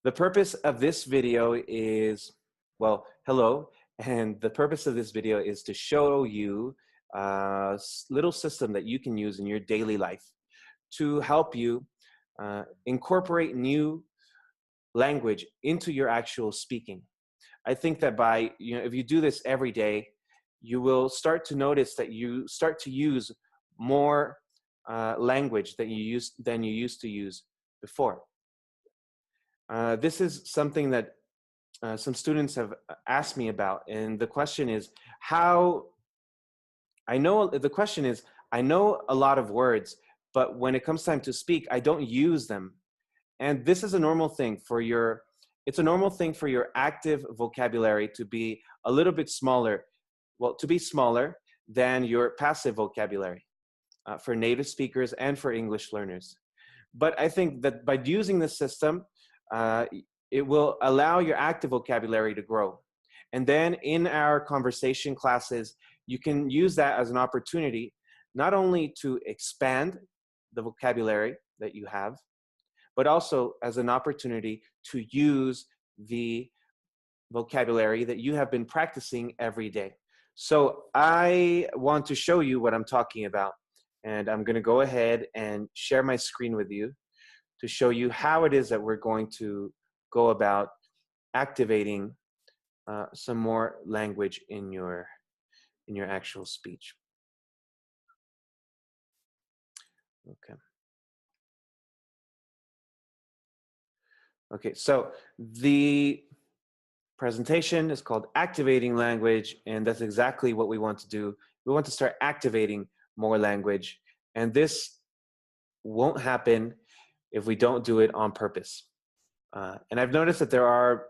The purpose of this video is, well, hello. And the purpose of this video is to show you a little system that you can use in your daily life to help you incorporate new language into your actual speaking. I think that if you do this every day, you will start to notice that you start to use more language than you used to use before. This is something that some students have asked me about, and the question is I know a lot of words, but when it comes time to speak, I don't use them. And this is a normal thing it's a normal thing for your active vocabulary to be a little bit smaller, to be smaller than your passive vocabulary for native speakers and for English learners. But I think that by using this system, it will allow your active vocabulary to grow. And then in our conversation classes, you can use that as an opportunity, not only to expand the vocabulary that you have, but also as an opportunity to use the vocabulary that you have been practicing every day. So I want to show you what I'm talking about. And I'm going to go ahead and share my screen with you to show you how it is that we're going to go about activating some more language in your actual speech. Okay. Okay, so the presentation is called Activating Language, and that's exactly what we want to do. We want to start activating more language, and this won't happen if we don't do it on purpose. And I've noticed that there are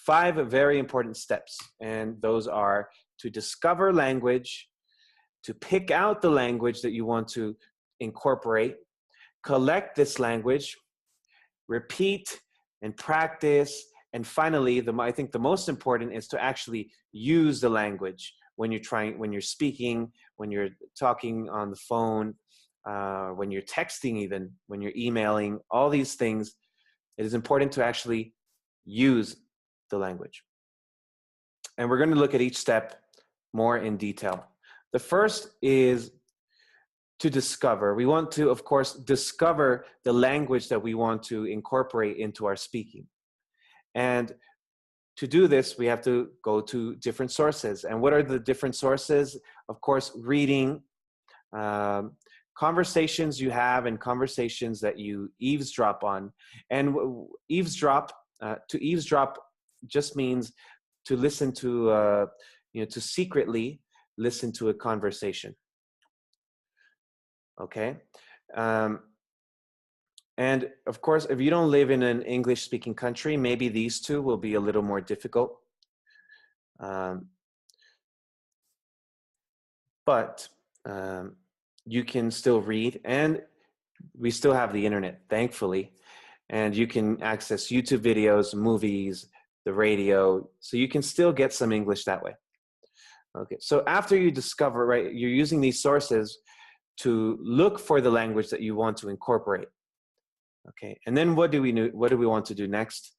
5 very important steps, and those are to discover language, to pick out the language that you want to incorporate, collect this language, repeat and practice, and finally, I think the most important is to actually use the language when you're speaking, when you're talking on the phone, when you're texting even, when you're emailing, all these things. It is important to actually use the language. And we're going to look at each step more in detail. The first is to discover. We want to, of course, discover the language that we want to incorporate into our speaking. And to do this, we have to go to different sources. And what are the different sources? Of course, reading, conversations you have and conversations that you eavesdrop on. And to eavesdrop just means to listen to, to secretly listen to a conversation. Okay. And of course, if you don't live in an English-speaking country, maybe these two will be a little more difficult. But you can still read, and we still have the internet, thankfully. And you can access YouTube videos, movies, the radio, so you can still get some English that way. Okay, so after you discover, right, you're using these sources to look for the language that you want to incorporate. Okay, and then what do we want to do next?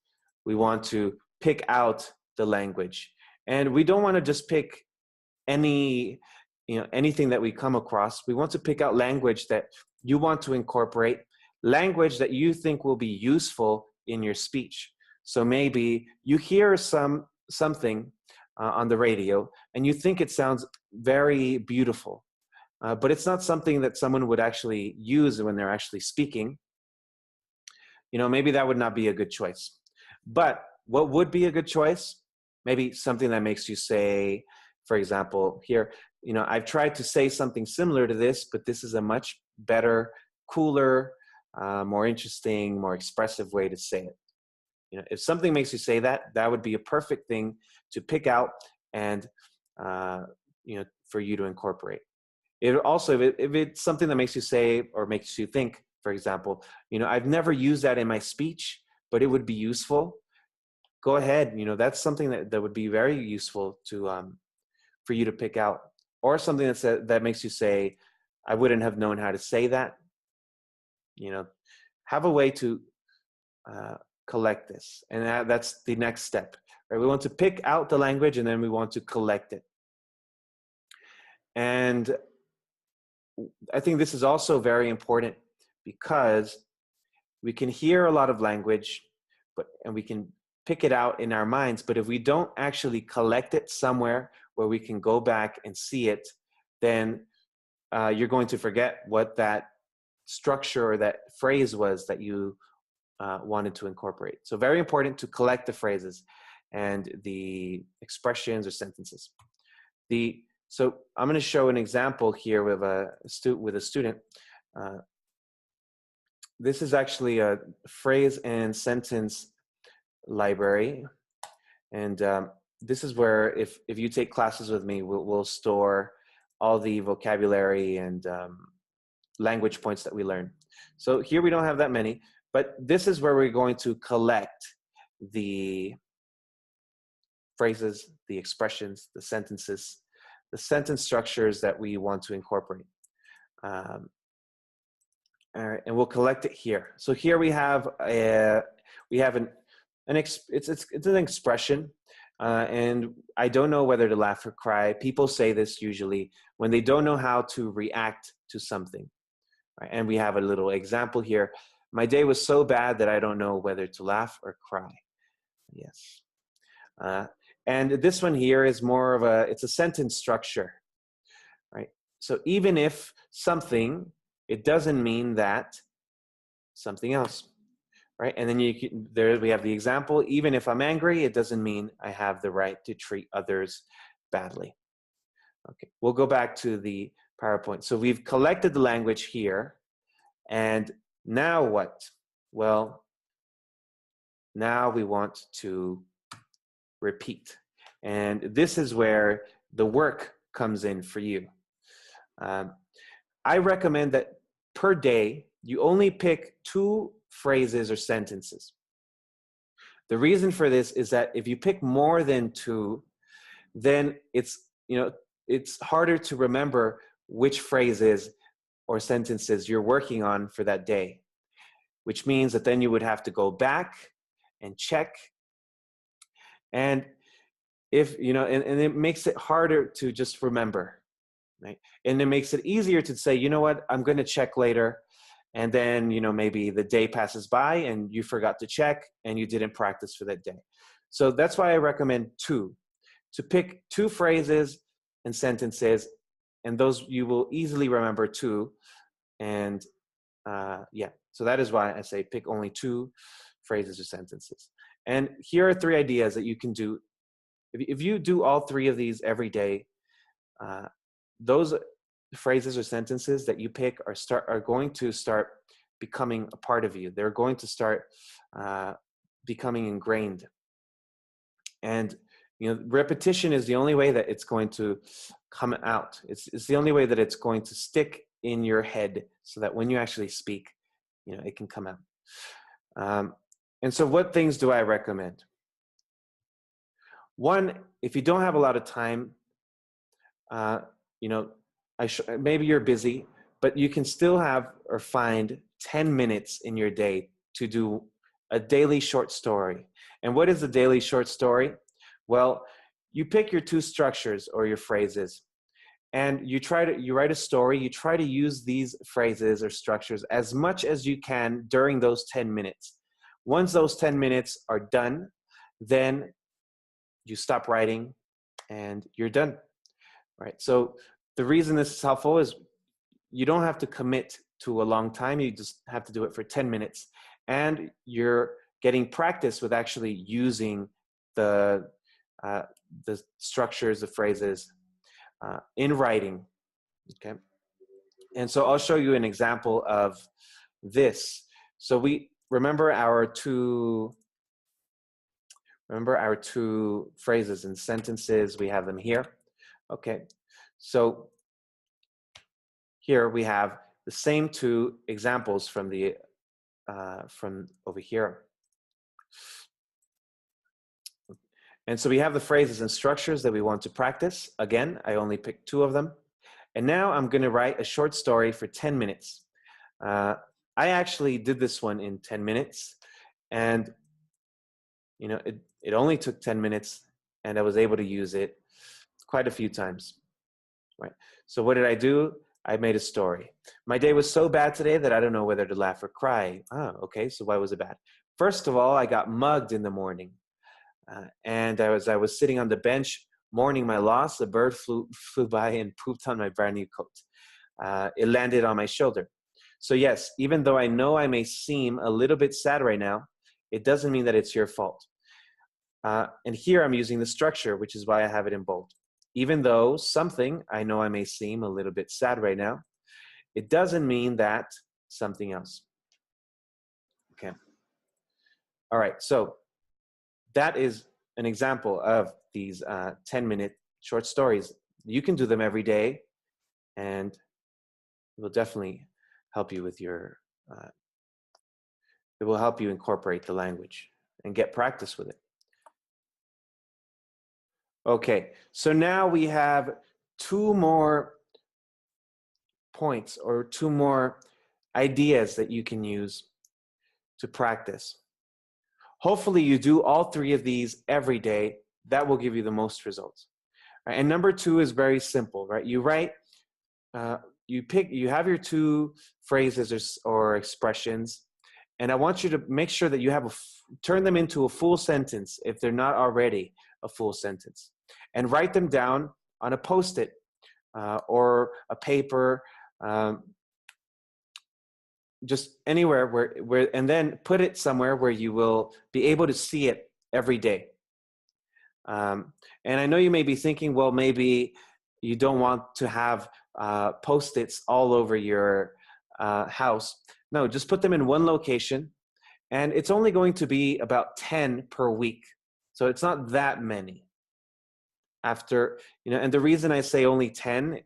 We want to pick out the language. And we don't want to just pick anything that we come across. We want to pick out language that you want to incorporate, language that you think will be useful in your speech. So maybe you hear something on the radio and you think it sounds very beautiful, but it's not something that someone would actually use when they're actually speaking. Maybe that would not be a good choice. But what would be a good choice? Maybe something that makes you say, for example, here, I've tried to say something similar to this, but this is a much better, cooler, more interesting, more expressive way to say it. If something makes you say that, that would be a perfect thing to pick out and, for you to incorporate. It also, if it's something that makes you say or makes you think, for example, I've never used that in my speech, but it would be useful. Go ahead. That's something that would be very useful for you to pick out. Or something that makes you say, I wouldn't have known how to say that. Have a way to collect this. And that's the next step, right? We want to pick out the language and then we want to collect it. And I think this is also very important because we can hear a lot of language, and we can pick it out in our minds, but if we don't actually collect it somewhere where we can go back and see it, then you're going to forget what that structure or that phrase was that you wanted to incorporate. So very important to collect the phrases and the expressions or sentences. So I'm going to show an example here with a student. This is actually a phrase and sentence library, and this is where if you take classes with me, we'll store all the vocabulary and language points that we learn. So here we don't have that many, but this is where we're going to collect the phrases, the expressions, the sentences, the sentence structures that we want to incorporate. All right, and we'll collect it here. So here we have it's an expression, and I don't know whether to laugh or cry. People say this usually when they don't know how to react to something. Right? And we have a little example here. My day was so bad that I don't know whether to laugh or cry. Yes. And this one here is more of it's a sentence structure, right? So even if something, it doesn't mean that something else, right? And then we have the example, even if I'm angry, it doesn't mean I have the right to treat others badly. Okay, we'll go back to the PowerPoint. So we've collected the language here, and now what? Well, now we want to repeat. And this is where the work comes in for you. I recommend that per day, you only pick 2 phrases or sentences. The reason for this is that if you pick more than 2, then it's harder to remember which phrases or sentences you're working on for that day, which means that then you would have to go back and check. And if, and it makes it harder to just remember, right? And it makes it easier to say, you know what, I'm going to check later. And then, maybe the day passes by and you forgot to check and you didn't practice for that day. So that's why I recommend 2, to pick 2 phrases and sentences, and those you will easily remember 2. And so that is why I say pick only 2 phrases or sentences. And here are 3 ideas that you can do. If you do all 3 of these every day, those phrases or sentences that you pick are going to start becoming a part of you. They're going to start becoming ingrained. And repetition is the only way that it's going to come out. It's the only way that it's going to stick in your head, so that when you actually speak, it can come out. And so what things do I recommend? One, if you don't have a lot of time, maybe you're busy, but you can still have or find 10 minutes in your day to do a daily short story. And what is a daily short story? Well, you pick your 2 structures or your phrases, and you write a story. You try to use these phrases or structures as much as you can during those 10 minutes. Once those 10 minutes are done, then you stop writing and you're done, right? So the reason this is helpful is you don't have to commit to a long time. You just have to do it for 10 minutes. And you're getting practice with actually using the structures, the phrases in writing, okay? And so I'll show you an example of this. So we remember our two phrases and sentences. We have them here. Okay, so here we have the same 2 examples from over here. And so we have the phrases and structures that we want to practice. Again, I only picked 2 of them. And now I'm going to write a short story for 10 minutes. I actually did this one in 10 minutes. And it only took 10 minutes and I was able to use it quite a few times, right? So what did I do? I made a story. My day was so bad today that I don't know whether to laugh or cry. Oh, okay. So why was it bad? First of all, I got mugged in the morning. And I was sitting on the bench mourning my loss. A bird flew by and pooped on my brand new coat. It landed on my shoulder. So yes, even though I know I may seem a little bit sad right now, it doesn't mean that it's your fault. And here I'm using the structure, which is why I have it in bold. Even though something, I know I may seem a little bit sad right now, it doesn't mean that something else. Okay. All right. So that is an example of these 10-minute short stories. You can do them every day, and it will definitely help you with your, it will help you incorporate the language and get practice with it. Okay, so now we have two more points or two more ideas that you can use to practice. Hopefully you do all three of these every day. That will give you the most results. Right? And number two is very simple, right? You write, you have your two phrases or expressions, and I want you to make sure that you have turn them into a full sentence if they're not already a full sentence, and write them down on a Post-it or a paper, just anywhere where, and then put it somewhere where you will be able to see it every day. And I know you may be thinking, well, maybe you don't want to have Post-its all over your house. No, just put them in one location, and it's only going to be about 10 per week. So it's not that many. After, and the reason I say only 10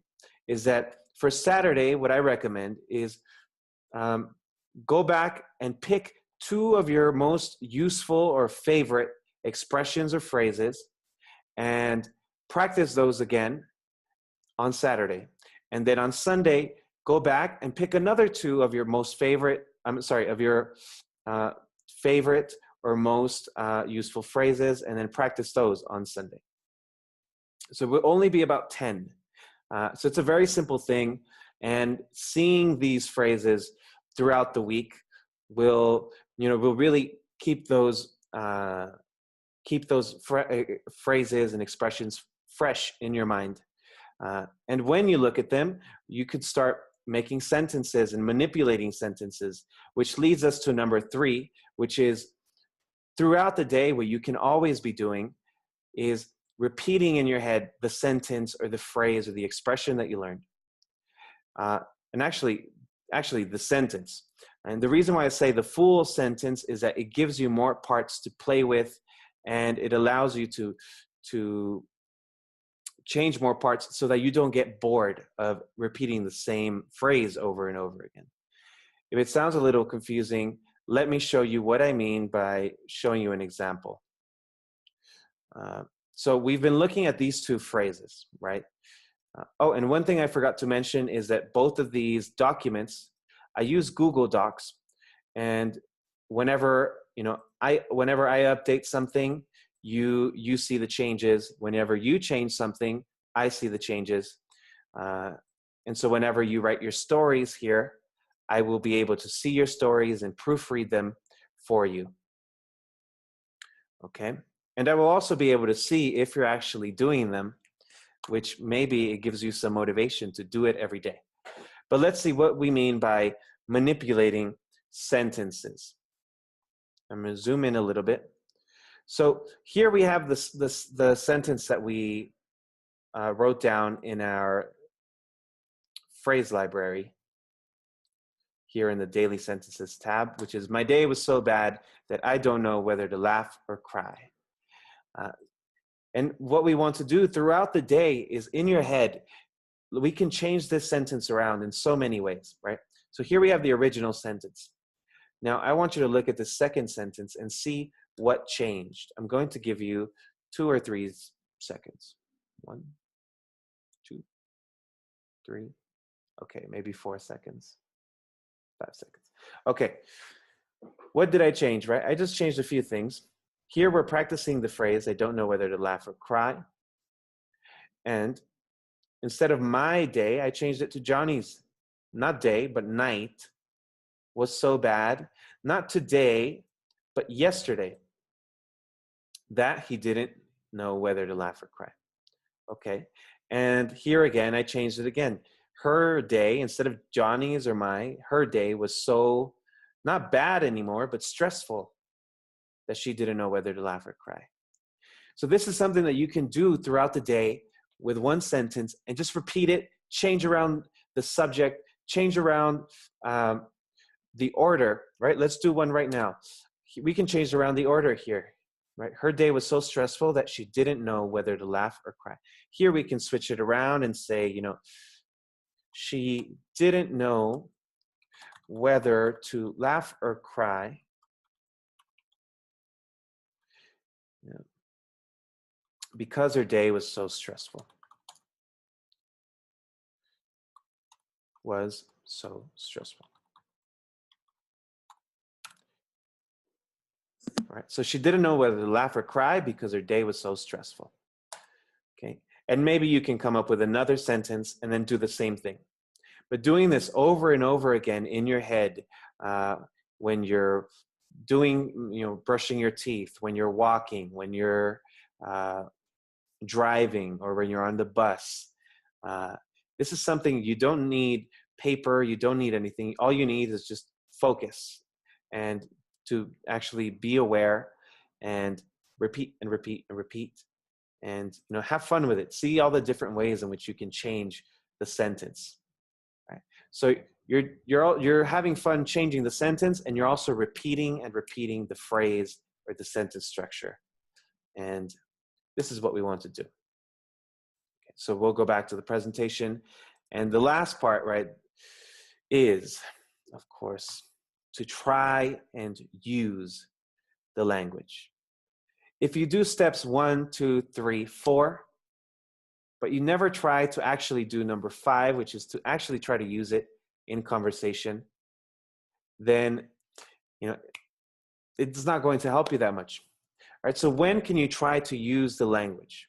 is that for Saturday, what I recommend is go back and pick two of your most useful or favorite expressions or phrases and practice those again on Saturday. And then on Sunday, go back and pick another two of your most favorite, of your favorite or most useful phrases, and then practice those on Sunday. So it will only be about 10. So it's a very simple thing, and seeing these phrases throughout the week will really keep those phrases and expressions fresh in your mind. And when you look at them, you could start making sentences and manipulating sentences, which leads us to number three, which is throughout the day, what you can always be doing is repeating in your head the sentence or the phrase or the expression that you learned. And actually the sentence. And the reason why I say the full sentence is that it gives you more parts to play with, and it allows you to change more parts so that you don't get bored of repeating the same phrase over and over again. If it sounds a little confusing, let me show you what I mean by showing you an example. So we've been looking at these two phrases, right? Oh, and one thing I forgot to mention is that both of these documents, I use Google Docs, and whenever I update something, you see the changes. Whenever you change something, I see the changes. And so whenever you write your stories here, I will be able to see your stories and proofread them for you. Okay. And I will also be able to see if you're actually doing them, which maybe it gives you some motivation to do it every day. But let's see what we mean by manipulating sentences. I'm going to zoom in a little bit. So here we have the sentence that we wrote down in our phrase library here in the daily sentences tab, which is, my day was so bad that I don't know whether to laugh or cry. And what we want to do throughout the day is, in your head, we can change this sentence around in so many ways, right? So here we have the original sentence. Now I want you to look at the second sentence and see what changed. I'm going to give you 2 or 3 seconds. 1, 2, 3. Okay, maybe 4 seconds. 5 seconds. Okay. What did I change, right? I just changed a few things. Here we're practicing the phrase, I don't know whether to laugh or cry. And instead of my day, I changed it to Johnny's. Not day, but night was so bad. Not today, but yesterday, that he didn't know whether to laugh or cry. Okay. And here again, I changed it again. Her day, instead of Johnny's or my, her day was so not bad anymore, but stressful that she didn't know whether to laugh or cry. So this is something that you can do throughout the day with one sentence and just repeat it, change around the subject, change around the order, right? Let's do one right now. We can change around the order here, right? Her day was so stressful that she didn't know whether to laugh or cry. Here we can switch it around and say, you know, she didn't know whether to laugh or cry. Yeah. Because her day was so stressful. Was so stressful. All right. So she didn't know whether to laugh or cry because her day was so stressful. Okay. And maybe you can come up with another sentence and then do the same thing. But doing this over and over again in your head, when you're doing, you know, brushing your teeth, when you're walking, when you're driving, or when you're on the bus, this is something you don't need paper, you don't need anything. All you need is just focus and to actually be aware and repeat and repeat and repeat, and, you know, have fun with it. See all the different ways in which you can change the sentence. Right? So you're having fun changing the sentence, and you're also repeating and repeating the phrase or the sentence structure. And this is what we want to do. Okay, so we'll go back to the presentation. And the last part, right, is, of course, to try and use the language. If you do steps 1, 2, 3, 4, but you never try to actually do number 5, which is to actually try to use it in conversation, then, you know, it's not going to help you that much. All right, so when can you try to use the language?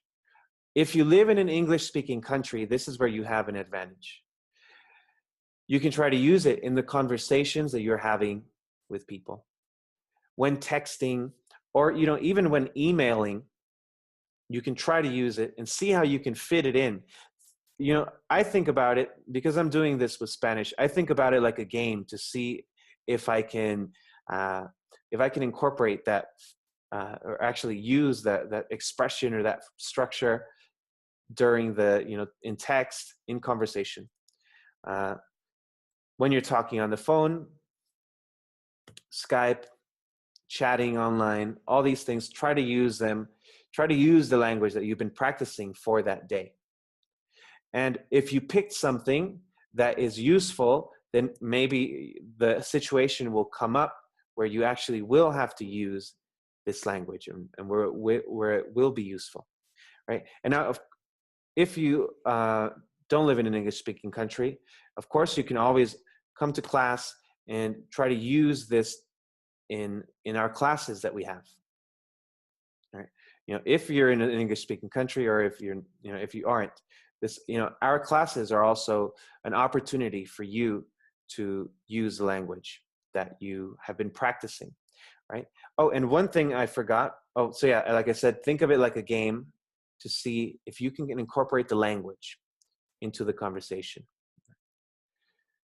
If you live in an English-speaking country, this is where you have an advantage. You can try to use it in the conversations that you're having with people. When texting, or, you know, even when emailing, you can try to use it and see how you can fit it in. You know, I think about it, because I'm doing this with Spanish, I think about it like a game to see if I can incorporate that, or actually use that expression or that structure during the, you know, in text, in conversation. When you're talking on the phone, Skype, chatting online, all these things, try to use them. Try to use the language that you've been practicing for that day. And if you picked something that is useful, then maybe the situation will come up where you actually will have to use this language, and where it will be useful, right? And now, if you don't live in an English-speaking country, of course, you can always come to class and try to use this in our classes that we have. All right. You know, if you're in an English-speaking country, or if you're, you know, if you aren't, this, you know, our classes are also an opportunity for you to use the language that you have been practicing, right? Oh, and one thing I forgot. Oh, so yeah, like I said, think of it like a game to see if you can incorporate the language into the conversation.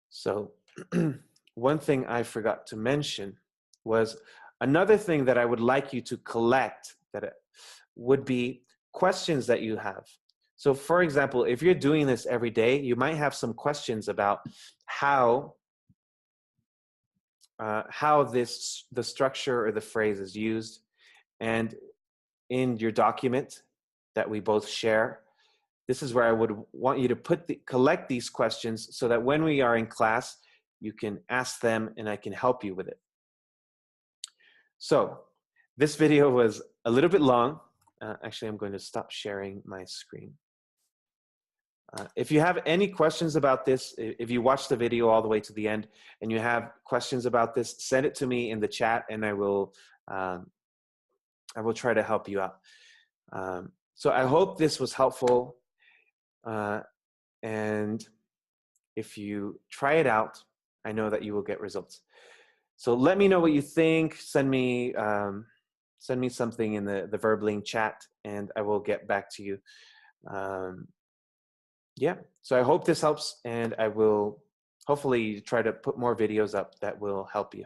So one thing I forgot to mention was another thing that I would like you to collect, that it would be questions that you have. So for example, if you're doing this every day, you might have some questions about how the structure or the phrase is used. And in your document that we both share, this is where I would want you to collect these questions, so that when we are in class, you can ask them and I can help you with it. So this video was a little bit long. Actually, I'm going to stop sharing my screen. If you have any questions about this, if you watch the video all the way to the end and you have questions about this, send it to me in the chat, and I will I will try to help you out. So I hope this was helpful. And if you try it out, I know that you will get results. So let me know what you think. Send me something in the Verbling chat, and I will get back to you. Yeah, so I hope this helps, and I will hopefully try to put more videos up that will help you.